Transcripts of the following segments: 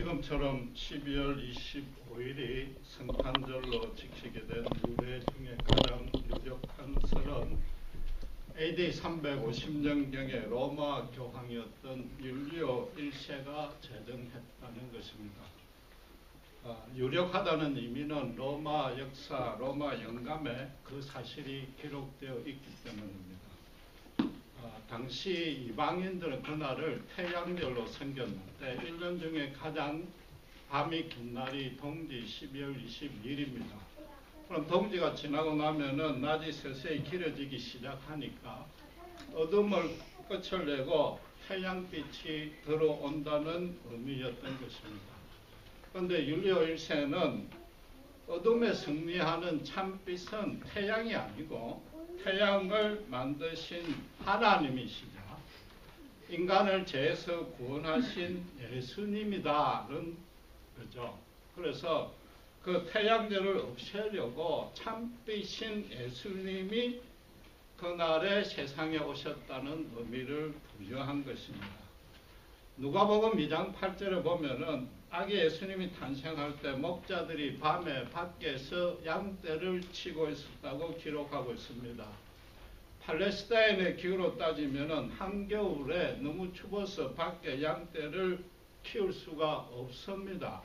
지금처럼 12월 25일이 성탄절로 지키게 된 유래 중에 가장 유력한 설은 AD 350년경에 로마 교황이었던 율리오 1세가 제정했다는 것입니다. 유력하다는 의미는 로마 역사, 로마 영감에 그 사실이 기록되어 있기 때문입니다. 당시 이방인들은 그날을 태양절로 섬겼는데 1년 중에 가장 밤이 긴 날이 동지 12월 22일입니다. 그럼 동지가 지나고 나면은 낮이 서서히 길어지기 시작하니까 어둠을 끝을 내고 태양빛이 들어온다는 의미였던 것입니다. 그런데 율리오 1세는 어둠에 승리하는 참빛은 태양이 아니고 태양을 만드신 하나님이시자 인간을 죄에서 구원하신 예수님이다는 거죠. 그래서 그 태양절을 없애려고 참빛인 예수님이 그날에 세상에 오셨다는 의미를 부여한 것입니다. 누가복음 2장 8절에 보면은 아기 예수님이 탄생할 때 목자들이 밤에 밖에서 양떼를 치고 있었다고 기록하고 있습니다. 팔레스타인의 기후로 따지면은 한겨울에 너무 추워서 밖에 양떼를 키울 수가 없습니다.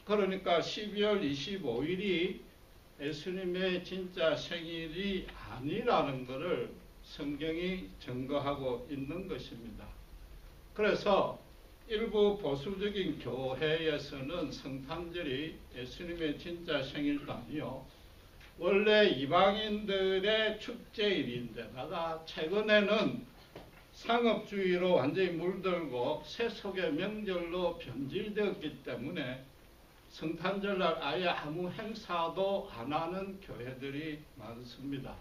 그러니까 12월 25일이 예수님의 진짜 생일이 아니라는 것을 성경이 증거하고 있는 것입니다. 그래서 일부 보수적인 교회에서는 성탄절이 예수님의 진짜 생일도 아니요 원래 이방인들의 축제일인데다가 최근에는 상업주의로 완전히 물들고 세속의 명절로 변질되었기 때문에 성탄절날 아예 아무 행사도 안 하는 교회들이 많습니다.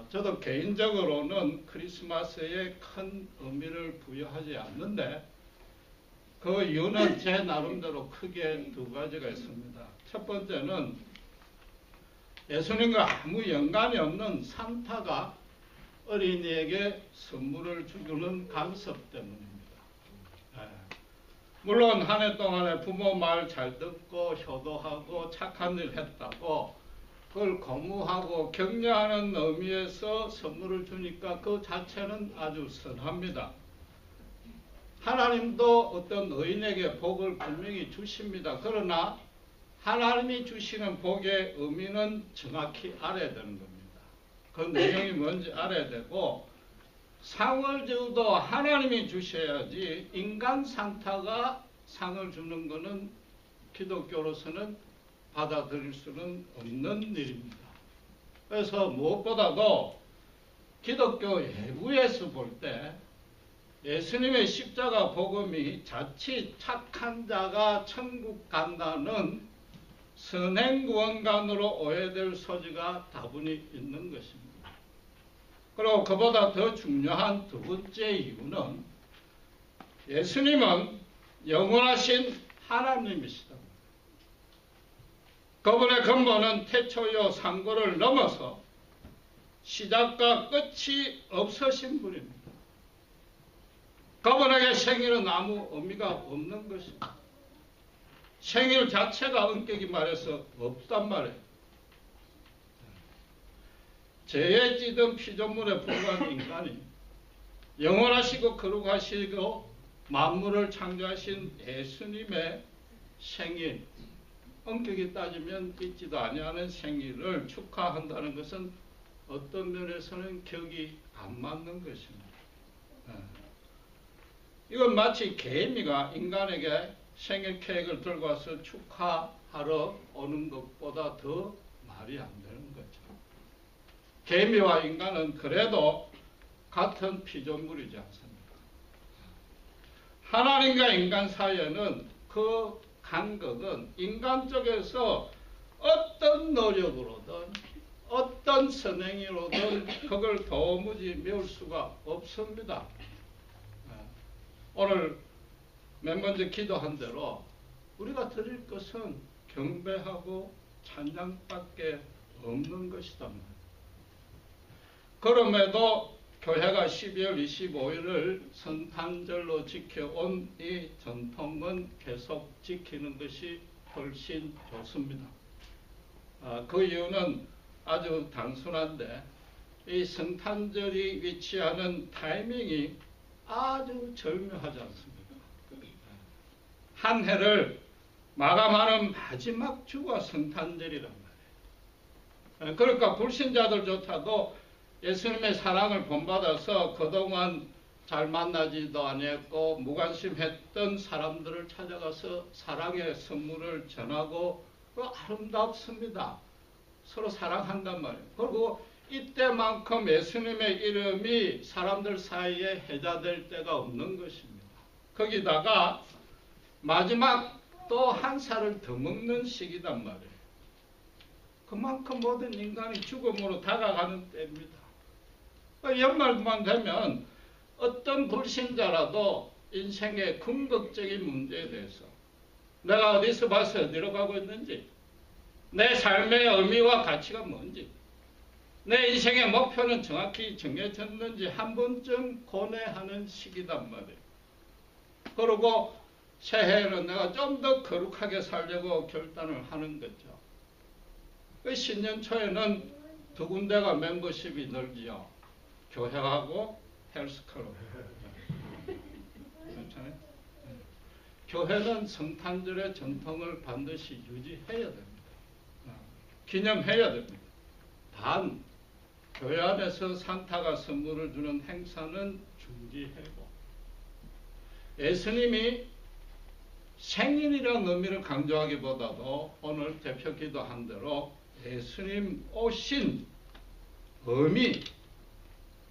저도 개인적으로는 크리스마스에 큰 의미를 부여하지 않는데 그 이유는 제 나름대로 크게 두 가지가 있습니다. 첫 번째는 예수님과 아무 연관이 없는 산타가 어린이에게 선물을 주는 간섭 때문입니다. 물론 한 해 동안에 부모 말 잘 듣고 효도하고 착한 일 했다고 그걸 고무하고 격려하는 의미에서 선물을 주니까 그 자체는 아주 선합니다. 하나님도 어떤 의인에게 복을 분명히 주십니다. 그러나 하나님이 주시는 복의 의미는 정확히 알아야 되는 겁니다. 그 내용이 뭔지 알아야 되고 상을 줘도 하나님이 주셔야지 인간 산타가 상을 주는 것은 기독교로서는 받아들일 수는 없는 일입니다. 그래서 무엇보다도 기독교 외부에서 볼 때 예수님의 십자가 복음이 자칫 착한 자가 천국 간다는 선행구원관으로 오해될 소지가 다분히 있는 것입니다. 그리고 그보다 더 중요한 두 번째 이유는 예수님은 영원하신 하나님이시다. 그분의 근본은 태초요 상고를 넘어서 시작과 끝이 없으신 분입니다. 그분에게 생일은 아무 의미가 없는 것입니다. 생일 자체가 엄격히 말해서 없단 말이에요. 죄에 찌든 피조물에 불과한 인간이 영원하시고 거룩하시고 만물을 창조하신 예수님의 생일, 엄격히 따지면 있지도 아니하는 생일을 축하한다는 것은 어떤 면에서는 격이 안 맞는 것입니다. 이건 마치 개미가 인간에게 생일 케이크를 들고 와서 축하하러 오는 것보다 더 말이 안 되는 거죠. 개미와 인간은 그래도 같은 피조물이지 않습니까? 하나님과 인간 사이에는 그 간극은 인간 쪽에서 어떤 노력으로든 어떤 선행으로든 그걸 도무지 메울 수가 없습니다. 오늘 맨 먼저 기도한 대로 우리가 드릴 것은 경배하고 찬양밖에 없는 것이다. 그럼에도 교회가 12월 25일을 성탄절로 지켜온 이 전통은 계속 지키는 것이 훨씬 좋습니다. 그 이유는 아주 단순한데 이 성탄절이 위치하는 타이밍이 아주 절묘하지 않습니까? 한 해를 마감하는 마지막 주가 성탄절이란 말이에요. 그러니까 불신자들조차도 예수님의 사랑을 본받아서 그동안 잘 만나지도 아니했고 무관심했던 사람들을 찾아가서 사랑의 선물을 전하고 아름답습니다. 서로 사랑한단 말이에요. 그리고 이때만큼 예수님의 이름이 사람들 사이에 회자될 때가 없는 것입니다. 거기다가 마지막 또 한 살을 더 먹는 시기단 말이에요. 그만큼 모든 인간이 죽음으로 다가가는 때입니다. 연말만 되면 어떤 불신자라도 인생의 궁극적인 문제에 대해서 내가 어디서 봐서 어디로 가고 있는지, 내 삶의 의미와 가치가 뭔지, 내 인생의 목표는 정확히 정해졌는지 한 번쯤 고뇌하는 시기단 말이에요. 그리고 새해에는 내가 좀 더 거룩하게 살려고 결단을 하는 거죠. 신년 초에는 두 군데가 멤버십이 늘지요. 교회하고 헬스클럽. 괜찮아요? 교회는 성탄절의 전통을 반드시 유지해야 됩니다. 기념해야 됩니다. 단, 교회 안에서 산타가 선물을 주는 행사는 중지하고, 예수님이 생일이라는 의미를 강조하기보다도 오늘 대표 기도한 대로 예수님 오신 의미,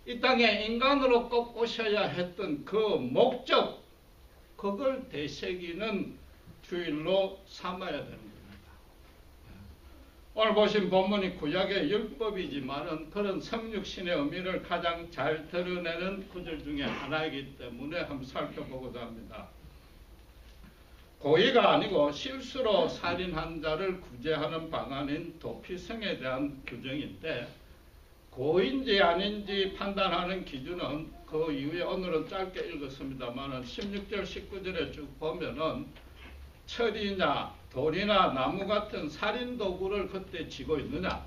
이 땅에 인간으로 꼭 오셔야 했던 그 목적, 그걸 되새기는 주일로 삼아야 되는 겁니다. 오늘 보신 본문이 구약의 율법이지만은 그런 성육신의 의미를 가장 잘 드러내는 구절 중에 하나이기 때문에 한번 살펴보고자 합니다. 고의가 아니고 실수로 살인한 자를 구제하는 방안인 도피성에 대한 규정인데, 고의인지 아닌지 판단하는 기준은 그 이후에 오늘은 짧게 읽었습니다만 16절 19절에 쭉 보면은 철이나 돌이나 나무 같은 살인도구를 그때 쥐고 있느냐,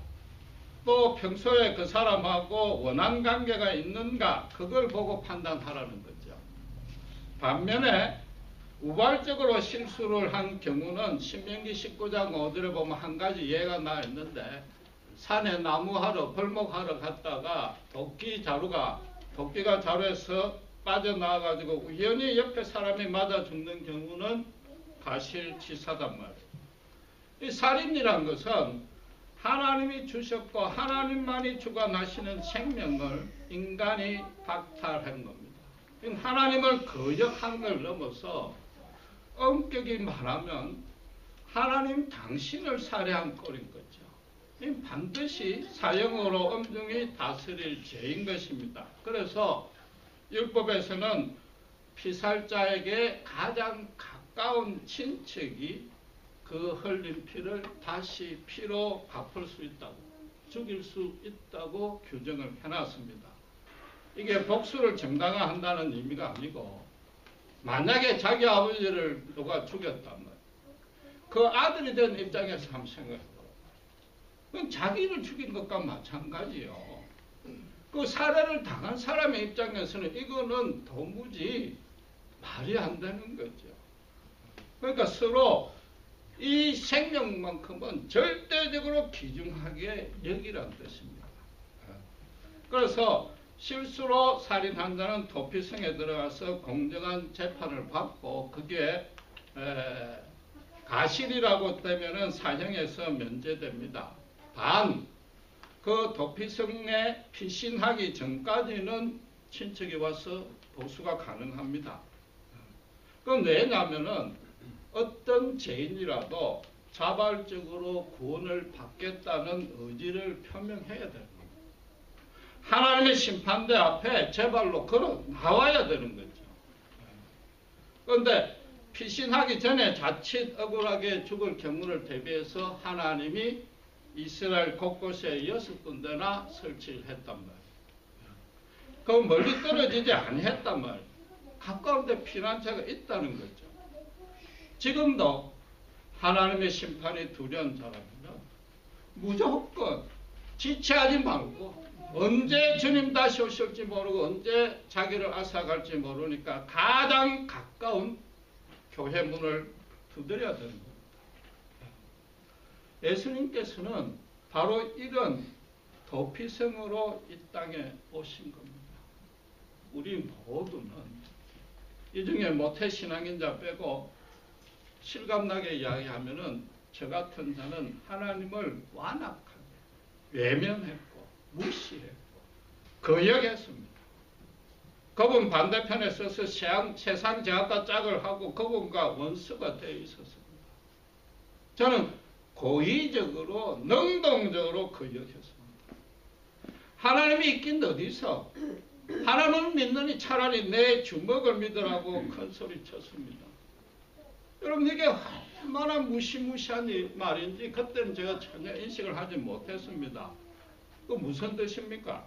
또 평소에 그 사람하고 원한 관계가 있는가, 그걸 보고 판단하라는 거죠. 반면에 우발적으로 실수를 한 경우는 신명기 19장 5절에 보면 한 가지 예가 나와 있는데, 산에 나무하러 벌목하러 갔다가 도끼가 자루에서 빠져나와가지고 우연히 옆에 사람이 맞아 죽는 경우는 가실치사단 말이에요. 이 살인이란 것은 하나님이 주셨고 하나님만이 주관하시는 생명을 인간이 박탈한 겁니다. 하나님을 거역한 걸 넘어서 엄격히 말하면 하나님 당신을 살해한 꼴인 거죠. 반드시 사형으로 엄중히 다스릴 죄인 것입니다. 그래서 율법에서는 피살자에게 가장 가까운 친척이 그 흘린 피를 다시 피로 갚을 수 있다고, 죽일 수 있다고 규정을 해놨습니다. 이게 복수를 정당화한다는 의미가 아니고, 만약에 자기 아버지를 누가 죽였단 말이에요. 그 아들이 된 입장에서 한번 생각해봐요. 그건 자기를 죽인 것과 마찬가지요. 그 살해를 당한 사람의 입장에서는 이거는 도무지 말이 안 되는 거죠. 그러니까 서로 이 생명만큼은 절대적으로 귀중하게 여기란 뜻입니다. 그래서 실수로 살인한 자는 도피성에 들어가서 공정한 재판을 받고, 그게 가실이라고 되면은 사형에서 면제됩니다. 단, 그 도피성에 피신하기 전까지는 친척이 와서 보수가 가능합니다. 그건 왜냐하면은 어떤 죄인이라도 자발적으로 구원을 받겠다는 의지를 표명해야 되는 겁니다. 하나님의 심판대 앞에 제발로 걸어 나와야 되는 거죠. 그런데 피신하기 전에 자칫 억울하게 죽을 경우를 대비해서 하나님이 이스라엘 곳곳에 6군데나 설치를 했단 말이에요. 그 멀리 떨어지지 아니했단 말이에요. 가까운 데 피난처가 있다는 거죠. 지금도 하나님의 심판이 두려운 사람은 무조건 지체하지 말고 언제 주님 다시 오실지 모르고 언제 자기를 앗아갈지 모르니까 가장 가까운 교회 문을 두드려야 되는 겁니다. 예수님께서는 바로 이런 도피성으로 이 땅에 오신 겁니다. 우리 모두는 이 중에 모태신앙인자 빼고 실감나게 이야기하면은 저 같은 자는 하나님을 완악하게 외면했고 무시했고 거역했습니다. 그분 반대편에 서서 세상 제약과 짝을 하고 그분과 원수가 되어 있었습니다. 저는 고의적으로 능동적으로 거역했습니다. 하나님이 있긴 어디서? 하나님을 믿느니 차라리 내 주먹을 믿으라고 큰 소리 쳤습니다. 여러분 이게 얼마나 무시무시한 말인지 그때는 제가 전혀 인식을 하지 못했습니다. 그 무슨 뜻입니까?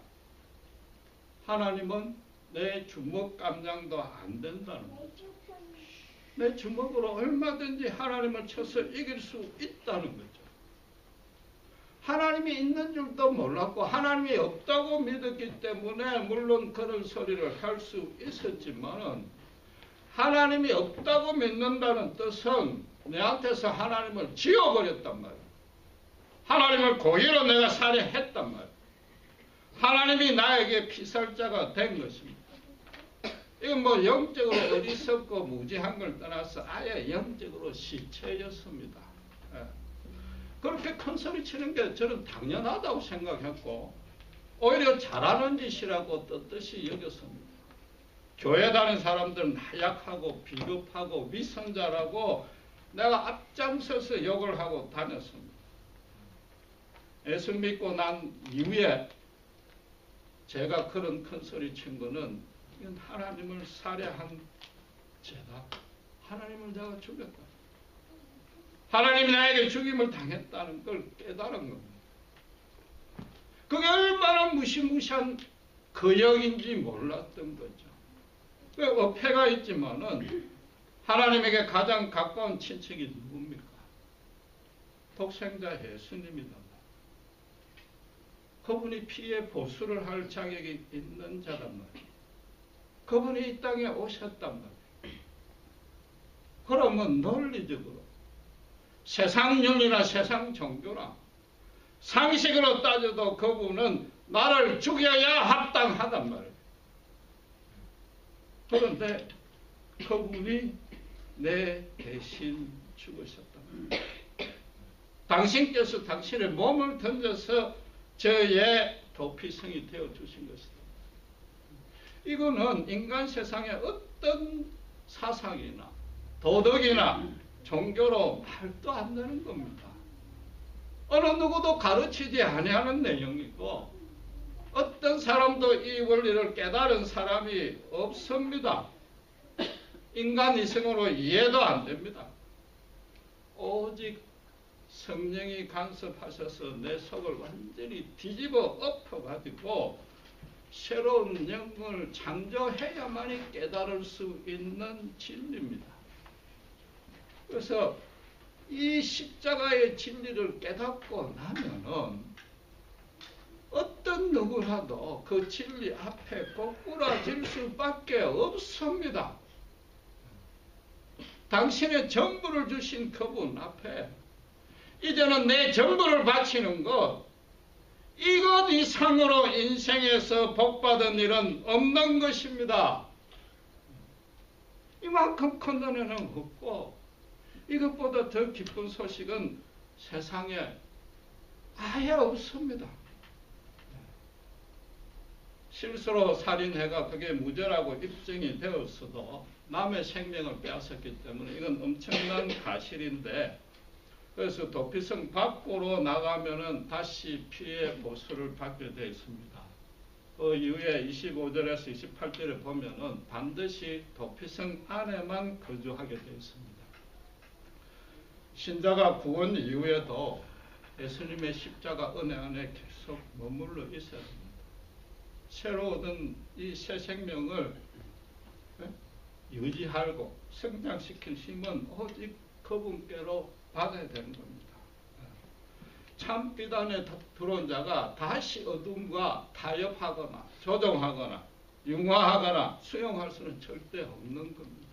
하나님은 내 주먹 감장도 안 된다는 거죠. 내 주먹으로 얼마든지 하나님을 쳐서 이길 수 있다는 거죠. 하나님이 있는 줄도 몰랐고 하나님이 없다고 믿었기 때문에 물론 그런 소리를 할 수 있었지만은 하나님이 없다고 믿는다는 뜻은 내한테서 하나님을 지워버렸단 말이에요. 하나님을 고의로 내가 살해했단 말이에요. 하나님이 나에게 피살자가 된 것입니다. 이건 뭐 영적으로 어리석고 무지한 걸 떠나서 아예 영적으로 시체였습니다. 그렇게 큰 소리 치는 게 저는 당연하다고 생각했고 오히려 잘하는 짓이라고 떳떳이 여겼습니다. 교회 다니는 사람들은 나약하고 비겁하고 위선자라고 내가 앞장서서 욕을 하고 다녔습니다. 예수 믿고 난 이후에 제가 그런 큰 소리 친 거는 이건 하나님을 살해한 죄다. 하나님을 내가 죽였다. 하나님이 나에게 죽임을 당했다는 걸 깨달은 겁니다. 그게 얼마나 무시무시한 거역인지 몰랐던 거죠. 어폐가 있지만은 하나님에게 가장 가까운 친척이 누굽니까? 독생자 예수님이다. 그분이 피의 보수를 할 자격이 있는 자란 말이에요. 그분이 이 땅에 오셨단 말이에요. 그러면 논리적으로 세상 윤리나 세상 종교나 상식으로 따져도 그분은 나를 죽여야 합당하단 말이에요. 그런데 그분이 내 대신 죽으셨단 말이에요. 당신께서 당신의 몸을 던져서 저의 도피성이 되어주신 것이다. 이거는 인간 세상의 어떤 사상이나 도덕이나 종교로 말도 안 되는 겁니다. 어느 누구도 가르치지 아니하는 내용이고 어떤 사람도 이 원리를 깨달은 사람이 없습니다. 인간 이성으로 이해도 안 됩니다. 오직 성령이 간섭하셔서 내 속을 완전히 뒤집어 엎어가지고 새로운 영을 창조해야만이 깨달을 수 있는 진리입니다. 그래서 이 십자가의 진리를 깨닫고 나면은 어떤 누구라도 그 진리 앞에 꼬꾸라질 수밖에 없습니다. 당신의 전부를 주신 그분 앞에 이제는 내 전부를 바치는 것, 이것 이상으로 인생에서 복받은 일은 없는 것입니다. 이만큼 큰 은혜는 없고 이것보다 더 기쁜 소식은 세상에 아예 없습니다. 실수로 살인해가 그게 무죄라고 입증이 되었어도 남의 생명을 빼앗았기 때문에 이건 엄청난 가실인데, 그래서 도피성 밖으로 나가면은 다시 피해 보수를 받게 되어 있습니다. 그 이후에 25절에서 28절에 보면은 반드시 도피성 안에만 거주하게 되어 있습니다. 신자가 구원 이후에도 예수님의 십자가 은혜 안에 계속 머물러 있어야 합니다. 새로 얻은 이 새 생명을 유지하고 성장시킬 힘은 오직 그분께로 받아야 되는 겁니다. 참 비단에 들어온 자가 다시 어둠과 타협하거나 조종하거나 융화하거나 수용할 수는 절대 없는 겁니다.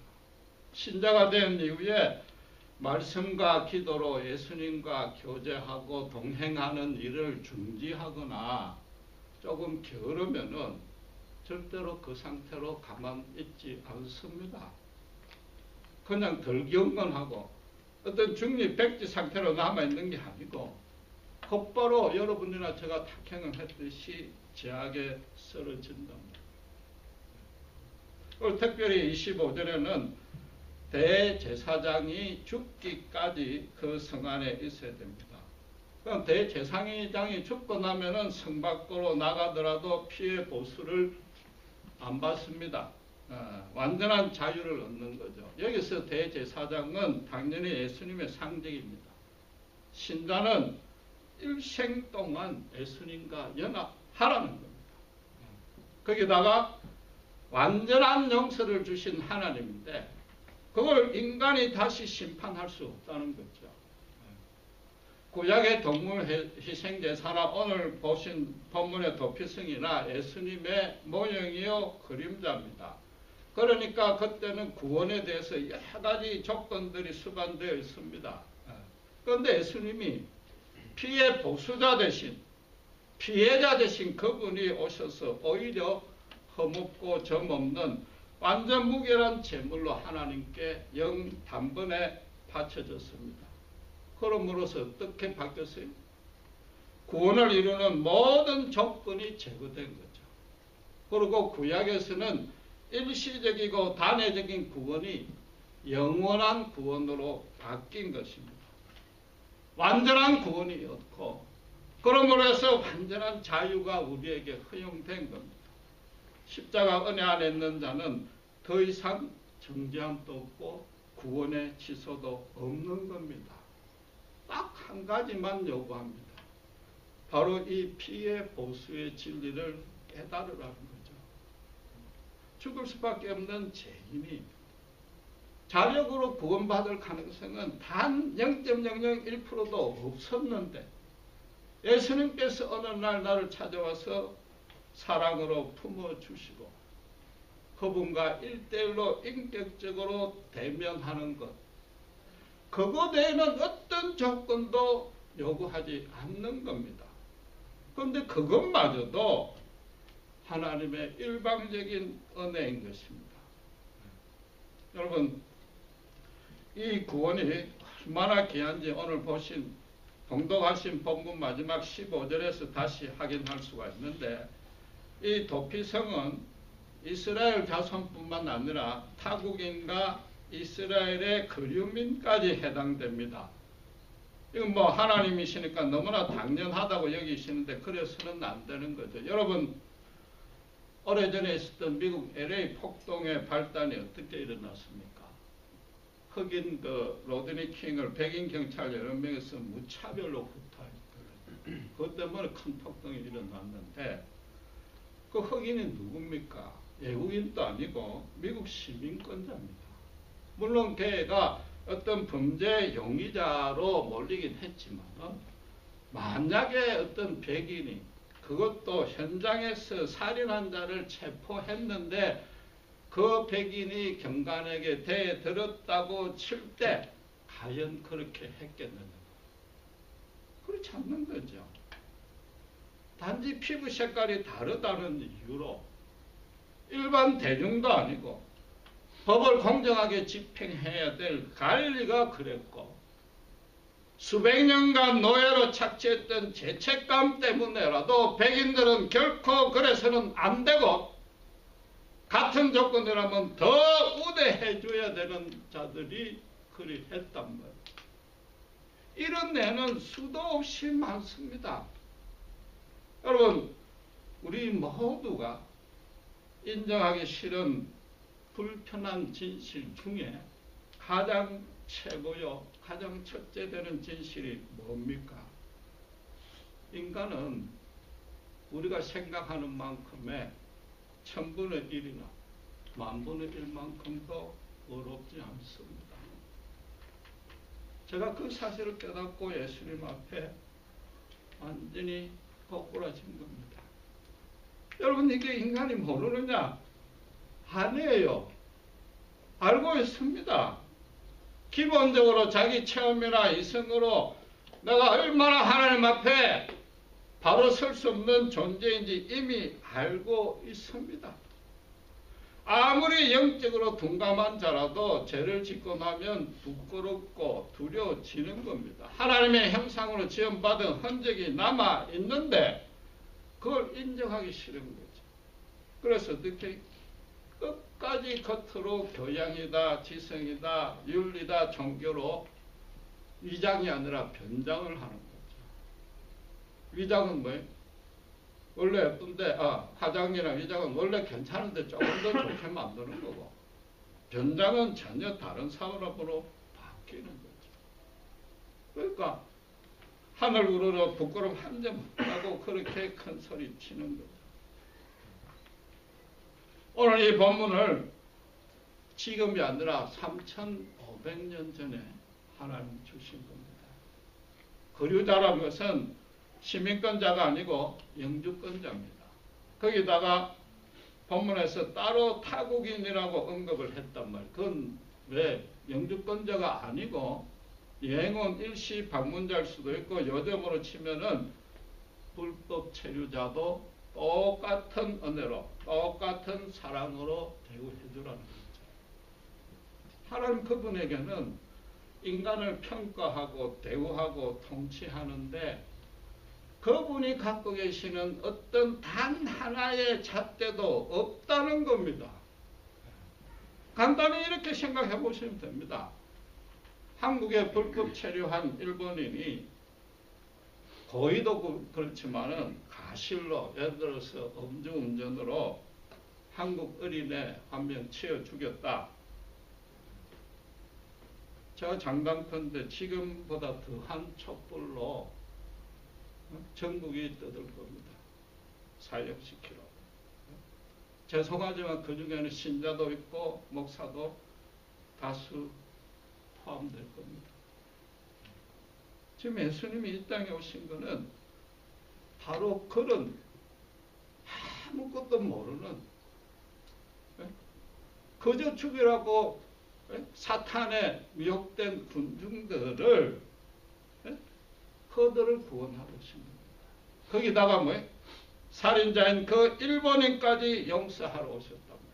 신자가 된 이후에 말씀과 기도로 예수님과 교제하고 동행하는 일을 중지하거나 조금 게으르면은 절대로 그 상태로 가만 있지 않습니다. 그냥 덜경건하고 어떤 중립백지 상태로 남아있는 게 아니고 곧바로 여러분이나 제가 탁행을 했듯이 제약에 쓰러진답니다. 오늘 특별히 25절에는 대제사장이 죽기까지 그 성 안에 있어야 됩니다. 그럼 대제사장이 죽고 나면은 성 밖으로 나가더라도 피해 보수를 안 받습니다. 완전한 자유를 얻는 거죠. 여기서 대제사장은 당연히 예수님의 상징입니다. 신자는 일생 동안 예수님과 연합하라는 겁니다. 거기다가 완전한 용서를 주신 하나님인데 그걸 인간이 다시 심판할 수 없다는 거죠. 구약의 동물 희생제사나 오늘 보신 본문의 도피성이나 예수님의 모형이요 그림자입니다. 그러니까 그때는 구원에 대해서 여러 가지 조건들이 수반되어 있습니다. 그런데 예수님이 피해 보수자 대신 피해자 대신 그분이 오셔서 오히려 흠없고 점없는 완전 무결한 제물로 하나님께 영 단번에 바쳐졌습니다. 그러므로서 어떻게 바뀌었어요? 구원을 이루는 모든 조건이 제거된 거죠. 그리고 구약에서는 일시적이고 단회적인 구원이 영원한 구원으로 바뀐 것입니다. 완전한 구원이 없고 그러므로 해서 완전한 자유가 우리에게 허용된 겁니다. 십자가 은혜 안에 있는 자는 더 이상 정죄함도 없고 구원의 취소도 없는 겁니다. 딱 한 가지만 요구합니다. 바로 이 피해 보수의 진리를 깨달으라는 거죠. 죽을 수밖에 없는 죄인이 자력으로 구원받을 가능성은 단 0.001%도 없었는데 예수님께서 어느 날 나를 찾아와서 사랑으로 품어주시고 그분과 1:1로 인격적으로 대면하는 것, 그거 외에는 어떤 조건도 요구하지 않는 겁니다. 그런데 그것마저도 하나님의 일방적인 은혜인 것입니다. 여러분, 이 구원이 얼마나 귀한지 오늘 보신 봉독하신 본문 마지막 15절에서 다시 확인할 수가 있는데 이 도피성은 이스라엘 자손뿐만 아니라 타국인과 이스라엘의 거류민까지 해당됩니다. 이건 뭐 하나님이시니까 너무나 당연하다고 여기시는데 그래서는 안 되는 거죠. 여러분, 오래전에 있었던 미국 LA 폭동의 발단이 어떻게 일어났습니까? 흑인 로드니 킹을 백인 경찰 여러 명에서 무차별로 구타했거든요. 그것 때문에 큰 폭동이 일어났는데 그 흑인이 누굽니까? 외국인도 아니고 미국 시민권자입니다. 물론 걔가 어떤 범죄 용의자로 몰리긴 했지만 만약에 어떤 백인이 그것도 현장에서 살인한 자를 체포했는데 그 백인이 경관에게 대들었다고 칠 때 과연 그렇게 했겠느냐? 그렇지 않는 거죠. 단지 피부 색깔이 다르다는 이유로 일반 대중도 아니고 법을 공정하게 집행해야 될 관리가 그랬고 수백 년간 노예로 착취했던 죄책감 때문에라도 백인들은 결코 그래서는 안 되고 같은 조건이라면 더 우대해 줘야 되는 자들이 그리 했단 말이에요. 이런 예는 수도 없이 많습니다. 여러분, 우리 모두가 인정하기 싫은 불편한 진실 중에 가장 최고요, 가장 첫째 되는 진실이 뭡니까? 인간은 우리가 생각하는 만큼의 1000분의 1이나 10,000분의 1만큼도 어렵지 않습니다. 제가 그 사실을 깨닫고 예수님 앞에 완전히 거꾸라진 겁니다. 여러분, 이게 인간이 모르느냐? 아니에요. 알고 있습니다. 기본적으로 자기 체험이나 이성으로 내가 얼마나 하나님 앞에 바로 설 수 없는 존재인지 이미 알고 있습니다. 아무리 영적으로 둔감한 자라도 죄를 짓고 나면 부끄럽고 두려워지는 겁니다. 하나님의 형상으로 지음받은 흔적이 남아 있는데 그걸 인정하기 싫은 거죠. 그래서 어떻게 끝까지 겉으로 교양이다, 지성이다, 윤리다, 종교로 위장이 아니라 변장을 하는 거죠. 위장은 뭐예요? 원래 예쁜데, 화장이나 위장은 원래 괜찮은데 조금 더 좋게 만드는 거고, 변장은 전혀 다른 사람으로 바뀌는 거죠. 그러니까 하늘 우러러 부끄러움 한 점 없다고 그렇게 큰 소리 치는 거죠. 오늘 이 본문을 지금이 아니라 3,500년 전에 하나님 주신 겁니다. 거류자라는 것은 시민권자가 아니고 영주권자입니다. 거기다가 본문에서 따로 타국인이라고 언급을 했단 말이에요. 그건 왜 영주권자가 아니고 여행온 일시 방문자일 수도 있고, 요즘으로 치면은 불법 체류자도 똑같은 은혜로 똑같은 사랑으로 대우해 주라는 거죠. 하나님 그분에게는 인간을 평가하고 대우하고 통치하는데 그분이 갖고 계시는 어떤 단 하나의 잣대도 없다는 겁니다. 간단히 이렇게 생각해 보시면 됩니다. 한국에 불법 체류한 일본인이 고의도 그렇지만은 가실로, 예를 들어서 음주운전으로 한국 어린애 한 명 치어 죽였다. 제가 장담컨대 지금보다 더한 촛불로 전국이 떠들 겁니다. 사형시키러. 죄송하지만 그 중에는 신자도 있고 목사도 다수 포함될 겁니다. 지금 예수님이 이 땅에 오신 것은 바로 그런 아무것도 모르는, 그저 죽이라고 사탄에 미혹된 군중들을, 그들을 구원하고 오신 겁니다. 거기다가 뭐예요? 살인자인 그 일본인까지 용서하러 오셨단 말이에요.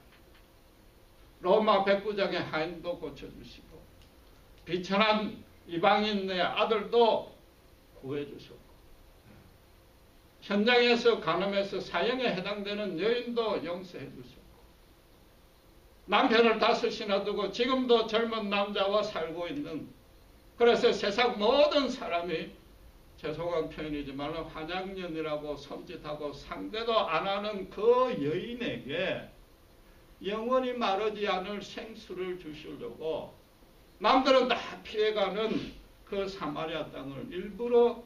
로마 백부장의 하인도 고쳐주시고, 비천한 이방인의 아들도 구해주셨고, 현장에서 간음해서 사형에 해당되는 여인도 용서해 주셨고, 남편을 5이나 두고 지금도 젊은 남자와 살고 있는, 그래서 세상 모든 사람이, 죄송한 표현이지만 환양년이라고 섬짓하고 상대도 안 하는 그 여인에게 영원히 마르지 않을 생수를 주시려고 남들은 다 피해가는 그 사마리아 땅을 일부러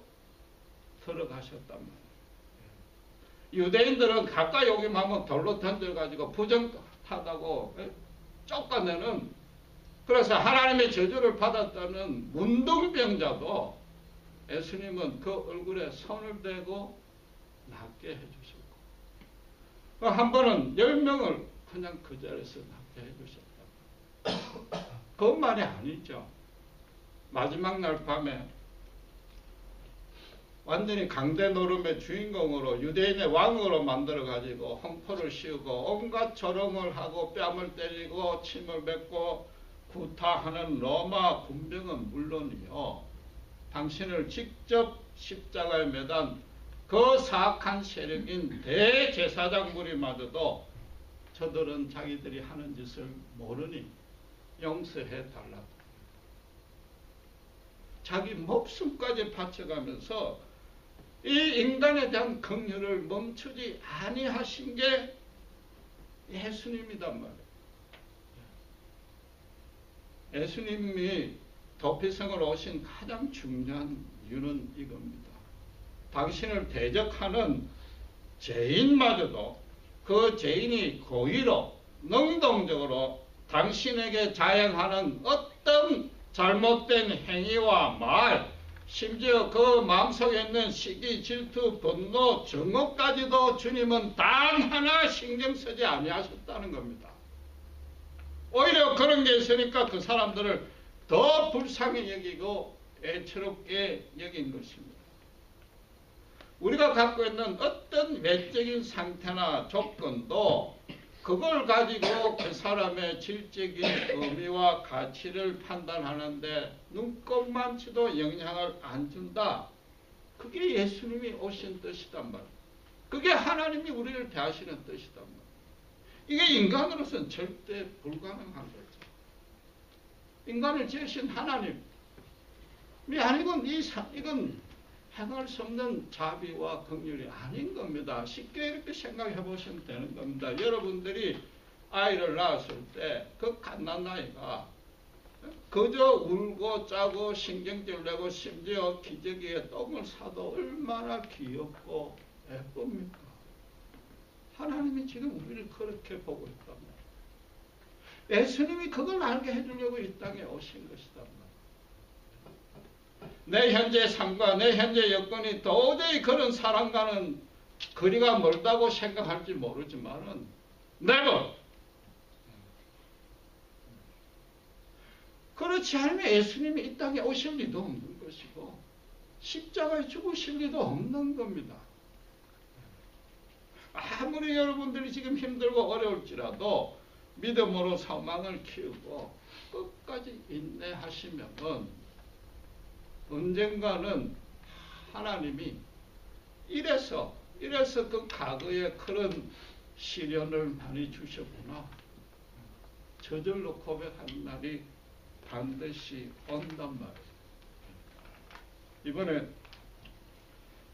들어가셨단 말이에요. 유대인들은 가까이 오기만 하면 돌로 던져가지고 부정하다고 쫓아내는, 그래서 하나님의 저주를 받았다는 문둥병자도 예수님은 그 얼굴에 손을 대고 낫게 해주셨고, 한 번은 10명을 그냥 그 자리에서 낫게 해주셨다. 그것만이 아니죠. 마지막 날 밤에 완전히 강대 노름의 주인공으로 유대인의 왕으로 만들어가지고 홍포를 씌우고 온갖 조롱을 하고 뺨을 때리고 침을 뱉고 구타하는 로마 군병은 물론이요, 당신을 직접 십자가에 매단 그 사악한 세력인 대제사장 무리마저도 저들은 자기들이 하는 짓을 모르니 용서해 달라고 자기 목숨까지 바쳐가면서 이 인간에 대한 긍휼을 멈추지 아니하신 게 예수님이단 말이에요. 예수님이 도피성으로 오신 가장 중요한 이유는 이겁니다. 당신을 대적하는 죄인마저도 그 죄인이 고의로 능동적으로 당신에게 자행하는 어떤 잘못된 행위와 말, 심지어 그 마음속에 있는 시기, 질투, 분노, 증오까지도 주님은 단 하나 신경 쓰지 아니하셨다는 겁니다. 오히려 그런 게 있으니까 그 사람들을 더 불쌍히 여기고 애처롭게 여긴 것입니다. 우리가 갖고 있는 어떤 외적인 상태나 조건도 그걸 가지고 그 사람의 질적인 의미와 가치를 판단하는데 눈꼽만치도 영향을 안 준다. 그게 예수님이 오신 뜻이단 말이에요. 그게 하나님이 우리를 대하시는 뜻이단 말이에요. 이게 인간으로서는 절대 불가능한 거죠. 인간을 지으신 하나님이 아니건 이건 행할 수 없는 자비와 긍휼이 아닌 겁니다. 쉽게 이렇게 생각해 보시면 되는 겁니다. 여러분들이 아이를 낳았을 때 그 갓난아이가 그저 울고 짜고 신경질 내고 심지어 기저귀에 똥을 싸도 얼마나 귀엽고 예쁩니까? 하나님이 지금 우리를 그렇게 보고 있단 말이에요. 예수님이 그걸 알게 해주려고 이 땅에 오신 것이단 말이에요. 내 현재 삶과 내 현재 여건이 도저히 그런 사람과는 거리가 멀다고 생각할지 모르지만은 never. 그렇지 않으면 예수님이 이 땅에 오실 리도 없는 것이고 십자가에 죽으실 리도 없는 겁니다. 아무리 여러분들이 지금 힘들고 어려울지라도 믿음으로 소망을 키우고 끝까지 인내하시면은 언젠가는 하나님이 이래서 그 과거에 그런 시련을 많이 주셨구나. 저절로 고백하는 날이 반드시 온단 말이에요.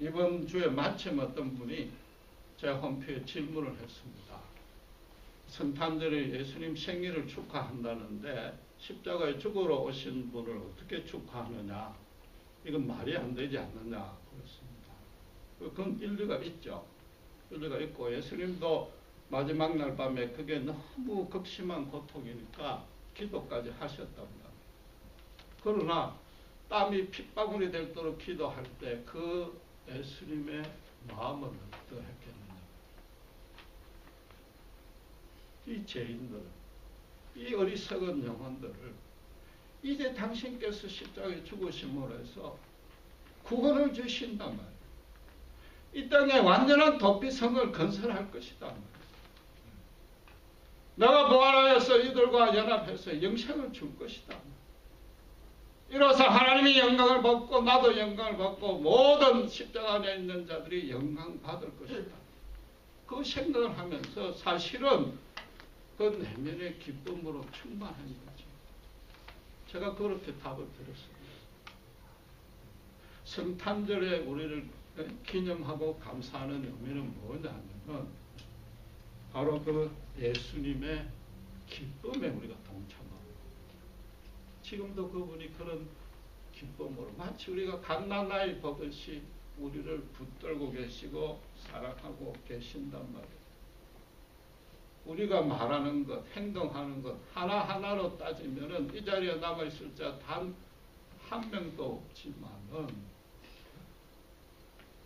이번 주에 마침 어떤 분이 제 홈페이지에 질문을 했습니다. 성탄절에 예수님 생일을 축하한다는데 십자가에 죽으러 오신 분을 어떻게 축하하느냐. 이건 말이 안 되지 않느냐 그렇습니다. 그건 일리가 있죠. 일리가 있고 예수님도 마지막 날 밤에 그게 너무 극심한 고통이니까 기도까지 하셨답니다. 그러나 땀이 핏방울이 될도록 기도할 때 그 예수님의 마음은 어떠했겠느냐. 이 죄인들을, 이 어리석은 영혼들을 이제 당신께서 십자가에 죽으심으로 해서 구원을 주신단 말이에요. 이 땅에 완전한 도피성을 건설할 것이단 말이에요. 내가 부활하여서 이들과 연합해서 영생을 줄 것이다. 이로써 하나님이 영광을 받고 나도 영광을 받고 모든 십자가 안에 있는 자들이 영광 받을 것이다. 그 생각을 하면서 사실은 그 내면의 기쁨으로 충만한 거죠. 제가 그렇게 답을 드렸습니다. 성탄절에 우리를 기념하고 감사하는 의미는 뭐냐면 바로 그 예수님의 기쁨에 우리가 동참합니다. 지금도 그분이 그런 기쁨으로 마치 우리가 갓난아이 보듯이 우리를 붙들고 계시고 사랑하고 계신단 말이에요. 우리가 말하는 것, 행동하는 것 하나하나로 따지면은 이 자리에 남아있을 자 단 한 명도 없지만은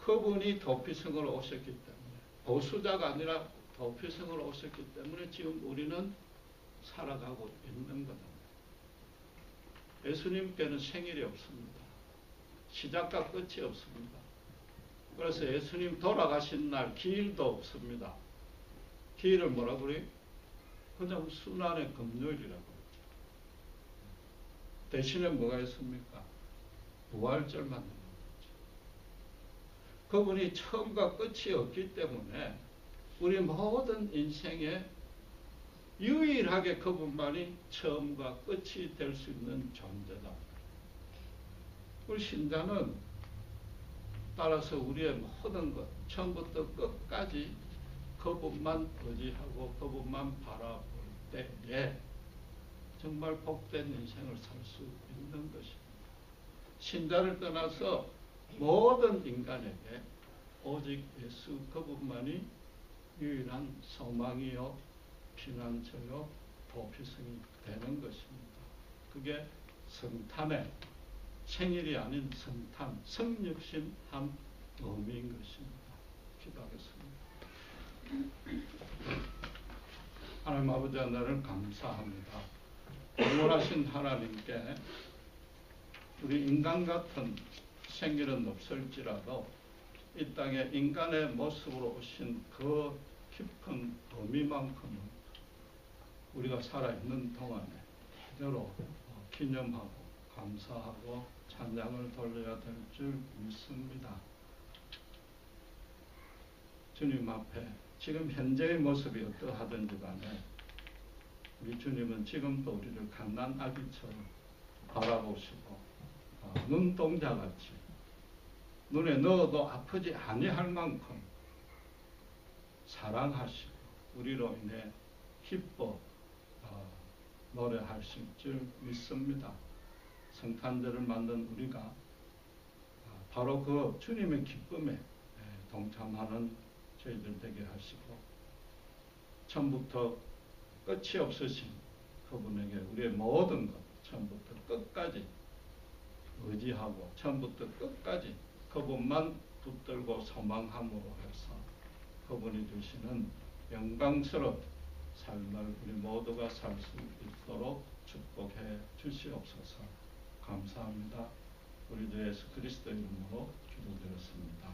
그분이 도피성으로 오셨기 때문에 보수자가 아니라 도피성으로 오셨기 때문에 지금 우리는 살아가고 있는 거다. 예수님께는 생일이 없습니다. 시작과 끝이 없습니다. 그래서 예수님 돌아가신 날 기일도 없습니다. 기일을 뭐라 그래요? 그냥 순환의 금요일이라고. 대신에 뭐가 있습니까? 부활절 만드는 거죠. 그분이 처음과 끝이 없기 때문에 우리 모든 인생에 유일하게 그분만이 처음과 끝이 될 수 있는 존재다. 우리 신자는 따라서 우리의 모든 것, 처음부터 끝까지 그분만 의지하고 그분만 바라볼 때에 정말 복된 인생을 살 수 있는 것입니다. 신자를 떠나서 모든 인간에게 오직 예수 그분만이 유일한 소망이요 피난처요 도피성이 되는 것입니다. 그게 성탄의 생일이 아닌 성탄, 성육신 한 의미인 것입니다. 기도하겠습니다. 하나님 아버지 하나님 감사합니다. 영원하신 하나님께 우리 인간 같은 생일은 없을지라도 이 땅에 인간의 모습으로 오신 그 깊은 의미만큼은 우리가 살아있는 동안에 제대로 기념하고 감사하고 찬양을 돌려야 될 줄 믿습니다. 주님 앞에 지금 현재의 모습이 어떠하든지 간에 우리 주님은 지금도 우리를 갓난 아기처럼 바라보시고 눈동자같이 눈에 넣어도 아프지 아니할 만큼 사랑하시고 우리로 인해 기뻐 노래하실 줄 믿습니다. 성탄절을 만든 우리가 바로 그 주님의 기쁨에 동참하는 저희들 되게 하시고 처음부터 끝이 없으신 그분에게 우리의 모든 것 처음부터 끝까지 의지하고 처음부터 끝까지 그분만 붙들고 소망함으로 해서 그분이 주시는 영광스러운 삶을 우리 모두가 살 수 있도록 축복해 주시옵소서. 감사합니다. 우리 주 예수 그리스도 이름으로 기도드렸습니다.